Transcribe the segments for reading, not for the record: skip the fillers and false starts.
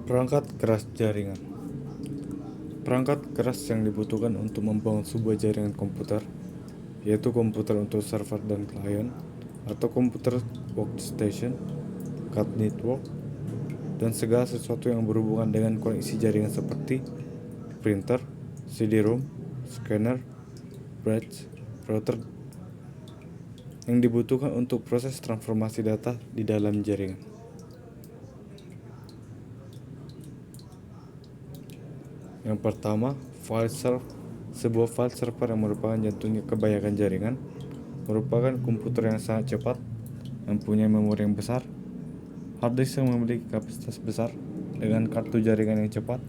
Perangkat keras jaringan. Perangkat keras yang dibutuhkan untuk membangun sebuah jaringan komputer, yaitu komputer untuk server dan klien, atau komputer workstation, card network, dan segala sesuatu yang berhubungan dengan koneksi jaringan seperti printer, CD-ROM, scanner, bridge, router, yang dibutuhkan untuk proses transformasi data di dalam jaringan. Yang pertama, file server. Sebuah file server yang merupakan jantungnya kebanyakan jaringan, merupakan komputer yang sangat cepat, mempunyai memori yang besar, hard disk yang memiliki kapasitas besar, dengan kartu jaringan yang cepat.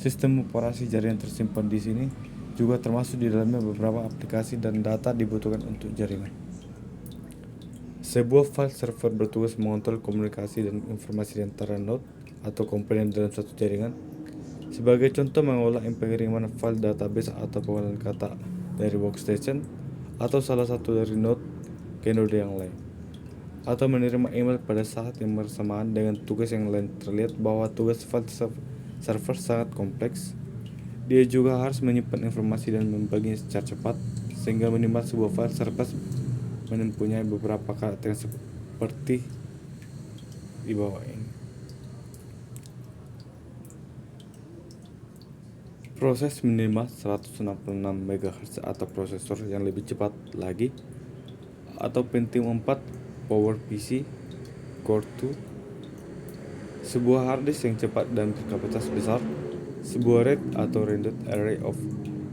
Sistem operasi jaringan tersimpan di sini juga termasuk di dalamnya beberapa aplikasi dan data dibutuhkan untuk jaringan. Sebuah file server bertugas mengontrol komunikasi dan informasi di antara node atau komponen dalam satu jaringan. Sebagai contoh, mengolah pengiriman file database atau pengolahan kata dari workstation atau salah satu dari node ke node yang lain, atau menerima email pada saat yang bersamaan. Dengan tugas yang lain, terlihat bahwa tugas file server sangat kompleks. Dia juga harus menyimpan informasi dan membaginya secara cepat, sehingga minimal sebuah file server mempunyai beberapa karakter seperti di bawah ini. Proses minimal 166 MHz atau prosesor yang lebih cepat lagi, atau Pentium 4 PowerPC Core 2, sebuah hard disk yang cepat dan berkapasitas besar, sebuah RAID atau Rendered Array of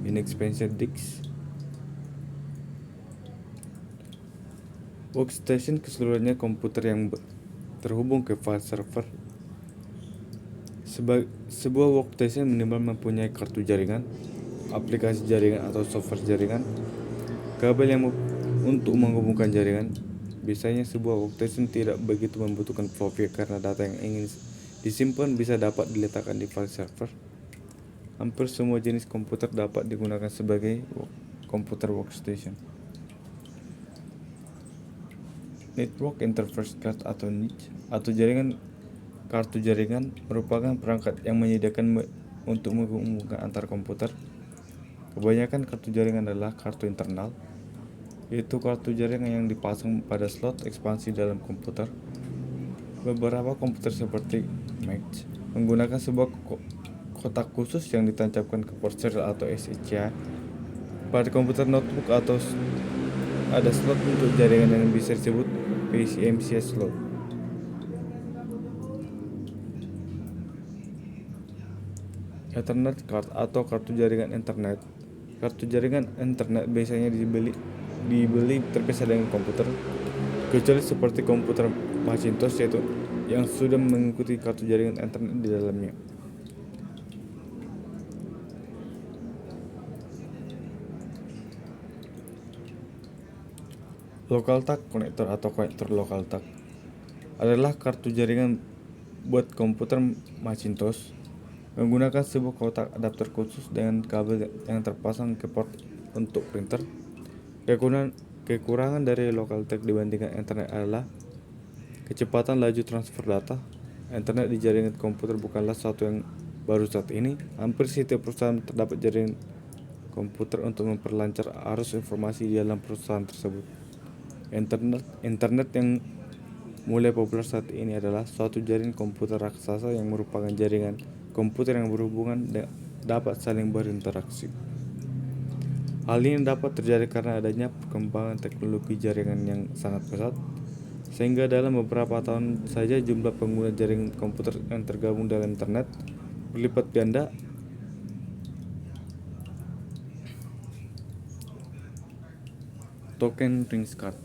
Inexpensive Disks, workstation keseluruhannya komputer yang terhubung ke file server. Sebuah workstation minimal mempunyai kartu jaringan, aplikasi jaringan atau software jaringan, kabel yang untuk menghubungkan jaringan. Biasanya sebuah workstation tidak begitu membutuhkan profil karena data yang ingin disimpan bisa dapat diletakkan di file server. Hampir semua jenis komputer dapat digunakan sebagai komputer workstation. Network Interface Card atau NIC atau jaringan. Kartu jaringan merupakan perangkat yang menyediakan untuk menghubungkan antar komputer. Kebanyakan kartu jaringan adalah kartu internal, yaitu kartu jaringan yang dipasang pada slot ekspansi dalam komputer. Beberapa komputer seperti Mac menggunakan sebuah kotak khusus yang ditancapkan ke port serial atau SHA. Pada komputer notebook atau ada slot untuk jaringan yang bisa disebut PCMC slot. Ethernet card atau kartu jaringan internet. Kartu jaringan internet biasanya dibeli terpisah dengan komputer, kecuali seperti komputer Macintosh yaitu yang sudah mengikuti kartu jaringan internet di dalamnya. Local tag konektor atau konektor local tag adalah kartu jaringan buat komputer Macintosh. Menggunakan sebuah kotak adapter khusus dengan kabel yang terpasang ke port untuk printer. Kekurangan dari local tag dibandingkan internet adalah kecepatan laju transfer data. Internet di jaringan komputer bukanlah sesuatu yang baru saat ini. Hampir setiap perusahaan terdapat jaringan komputer untuk memperlancar arus informasi di dalam perusahaan tersebut. Internet yang mulai populer saat ini adalah suatu jaringan komputer raksasa yang merupakan jaringan komputer yang berhubungan dan dapat saling berinteraksi. Hal ini dapat terjadi karena adanya perkembangan teknologi jaringan yang sangat pesat, sehingga dalam beberapa tahun saja jumlah pengguna jaringan komputer yang tergabung dalam internet berlipat ganda. Token ring card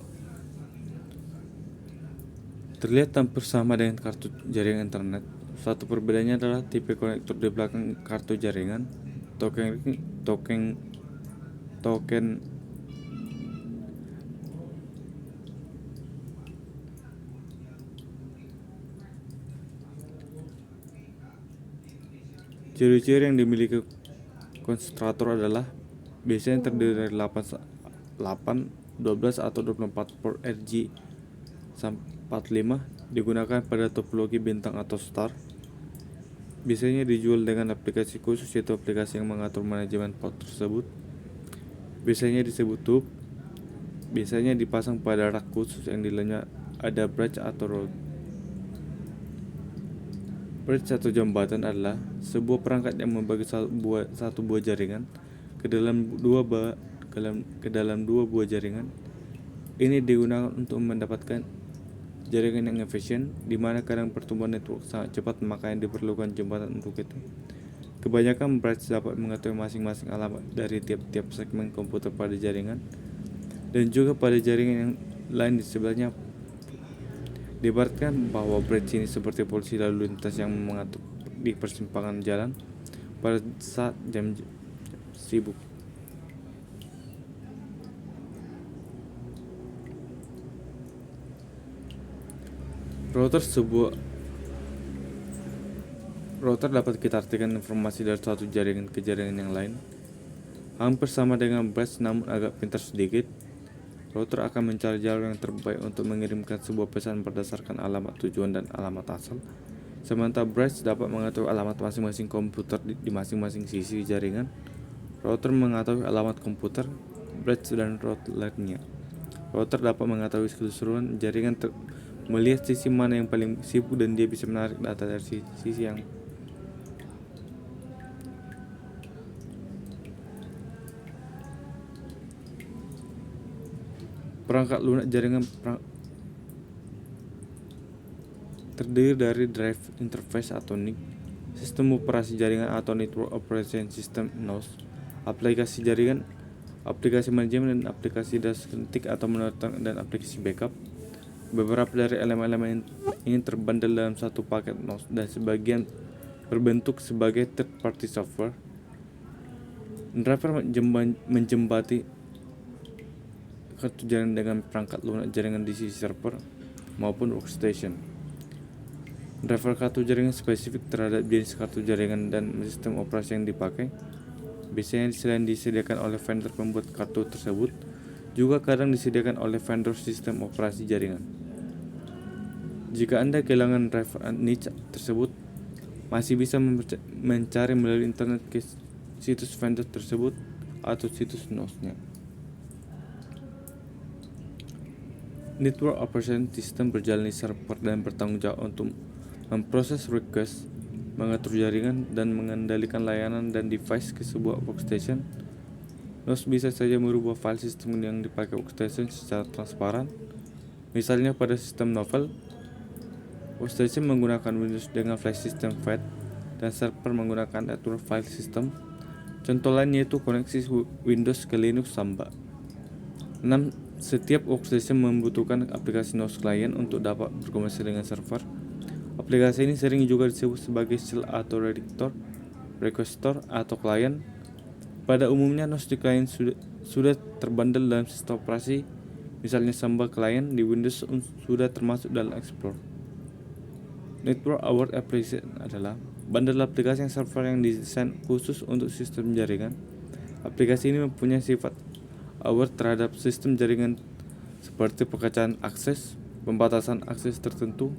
terlihat hampir sama dengan kartu jaringan internet. Satu perbedaannya adalah tipe konektor di belakang kartu jaringan. Token ciri-ciri yang dimiliki konsentrator adalah biasanya terdiri dari 8, 12 atau 24 port RJ45, digunakan pada topologi bintang atau star. biasanya dijual dengan aplikasi khusus, yaitu aplikasi yang mengatur manajemen port tersebut. Biasanya disebut tube. Biasanya dipasang pada rak khusus yang di dalamnya ada bridge atau route. Bridge atau jembatan adalah sebuah perangkat yang membagi satu buah jaringan ke dalam dua buah jaringan. Ini digunakan untuk mendapatkan jaringan yang efisien, di mana kadang pertumbuhan network sangat cepat, makanya diperlukan jembatan untuk itu. Kebanyakan bridge dapat mengetahui masing-masing alamat dari tiap-tiap segmen komputer pada jaringan dan juga pada jaringan yang lain di sebelahnya. Diibaratkan bahwa bridge ini seperti polisi lalu lintas yang mengatur di persimpangan jalan pada saat jam sibuk. Router dapat kita artikan informasi dari suatu jaringan ke jaringan yang lain. Hampir sama dengan bridge, namun agak pintar sedikit. Router akan mencari jalur yang terbaik untuk mengirimkan sebuah pesan berdasarkan alamat tujuan dan alamat asal. Sementara bridge dapat mengetahui alamat masing-masing komputer di masing-masing sisi jaringan. Router mengetahui alamat komputer, bridge, dan route lainnya. Router dapat mengetahui keseluruhan jaringan, melihat sisi mana yang paling sibuk, dan dia bisa menarik data dari sisi yang perangkat lunak jaringan terdiri dari drive interface atau NIC, sistem operasi jaringan atau network operation system (NOS), aplikasi jaringan, aplikasi manajemen, dan aplikasi diagnostik atau monitoring, dan aplikasi backup. Beberapa dari elemen-elemen ini terbundle dalam satu paket NOS dan sebagian berbentuk sebagai third party software. Driver menjembati kartu jaringan dengan perangkat lunak jaringan di sisi server maupun workstation. Driver kartu jaringan spesifik terhadap jenis kartu jaringan dan sistem operasi yang dipakai. Biasanya selain disediakan oleh vendor pembuat kartu tersebut, juga kadang disediakan oleh vendor sistem operasi jaringan. Jika Anda kehilangan driver niche tersebut, masih bisa mencari melalui internet ke situs vendor tersebut atau situs NOS-nya. Network Operation System berjalan di server dan bertanggung jawab untuk memproses request, mengatur jaringan, dan mengendalikan layanan dan device ke sebuah workstation. NOS bisa saja merubah file sistem yang dipakai workstation secara transparan. Misalnya pada sistem Novell, workstation menggunakan Windows dengan file system FAT dan server menggunakan network file system. Contoh lain yaitu koneksi Windows ke Linux Samba. 6. Setiap workstation membutuhkan aplikasi NOS client untuk dapat berkomunikasi dengan server. Aplikasi ini sering juga disebut sebagai shell atau requestor atau client. Pada umumnya NOS di client sudah terbundle dalam sistem operasi. Misalnya Samba client di Windows sudah termasuk dalam Explorer. Network Aware Application adalah bundle aplikasi yang server yang didesain khusus untuk sistem jaringan. Aplikasi ini mempunyai sifat aware terhadap sistem jaringan seperti pengacauan akses, pembatasan akses tertentu.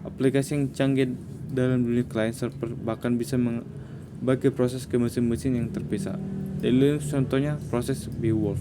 Aplikasi yang canggih dalam dunia client server bahkan bisa membagi proses ke mesin-mesin yang terpisah. Di Linux contohnya proses Beowulf.